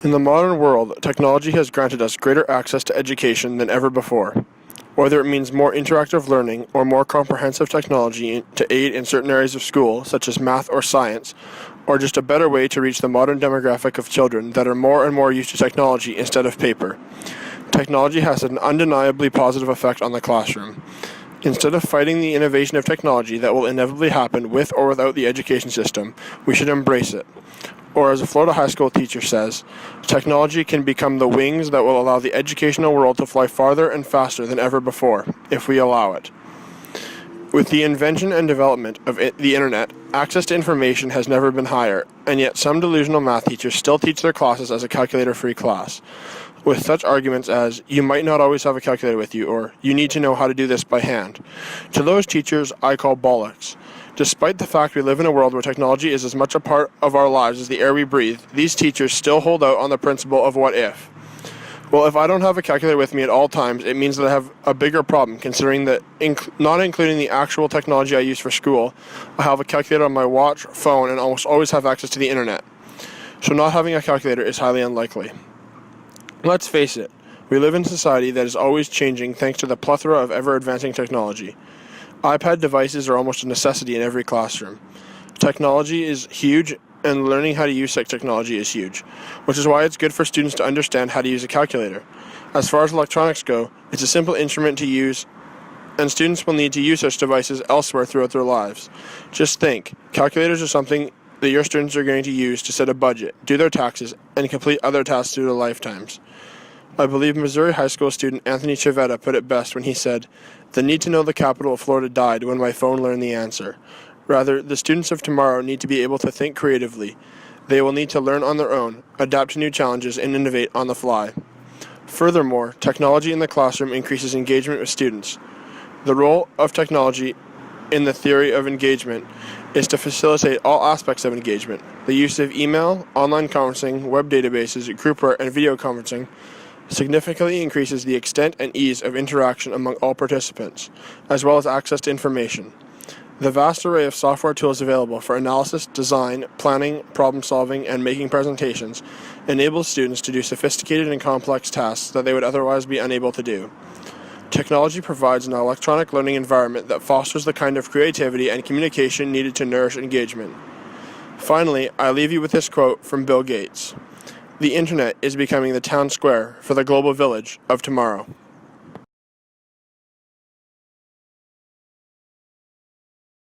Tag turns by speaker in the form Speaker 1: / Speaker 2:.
Speaker 1: In the modern world, technology has granted us greater access to education than ever before. Whether it means more interactive learning or more comprehensive technology to aid in certain areas of school, such as math or science, or just a better way to reach the modern demographic of children that are more and more used to technology instead of paper. Technology has an undeniably positive effect on the classroom. Instead of fighting the innovation of technology that will inevitably happen with or without the education system, we should embrace it. Or as a Florida high school teacher says, technology can become the wings that will allow the educational world to fly farther and faster than ever before, if we allow it. With the invention and development of the internet, access to information has never been higher, and yet some delusional math teachers still teach their classes as a calculator-free class, with such arguments as, you might not always have a calculator with you, or you need to know how to do this by hand. To those teachers, I call bollocks. Despite the fact we live in a world where technology is as much a part of our lives as the air we breathe, these teachers still hold out on the principle of what if. Well, if I don't have a calculator with me at all times, it means that I have a bigger problem, considering that not including the actual technology I use for school, I have a calculator on my watch, phone, and almost always have access to the internet. So not having a calculator is highly unlikely. Let's face it, we live in a society that is always changing thanks to the plethora of ever-advancing technology. iPad devices are almost a necessity in every classroom. Technology is huge, and learning how to use such technology is huge, which is why it's good for students to understand how to use a calculator. As far as electronics go, it's a simple instrument to use, and students will need to use such devices elsewhere throughout their lives. Just think, calculators are something that your students are going to use to set a budget, do their taxes, and complete other tasks through their lifetimes. I believe Missouri high school student Anthony Chavetta put it best when he said, "The need to know the capital of Florida died when my phone learned the answer." Rather, the students of tomorrow need to be able to think creatively. They will need to learn on their own, adapt to new challenges, and innovate on the fly. Furthermore, technology in the classroom increases engagement with students. The role of technology in the theory of engagement is to facilitate all aspects of engagement. The use of email, online conferencing, web databases, group art, and video conferencing significantly increases the extent and ease of interaction among all participants, as well as access to information. The vast array of software tools available for analysis, design, planning, problem-solving, and making presentations enables students to do sophisticated and complex tasks that they would otherwise be unable to do. Technology provides an electronic learning environment that fosters the kind of creativity and communication needed to nourish engagement. Finally, I leave you with this quote from Bill Gates. "The internet is becoming the town square for the global village of tomorrow."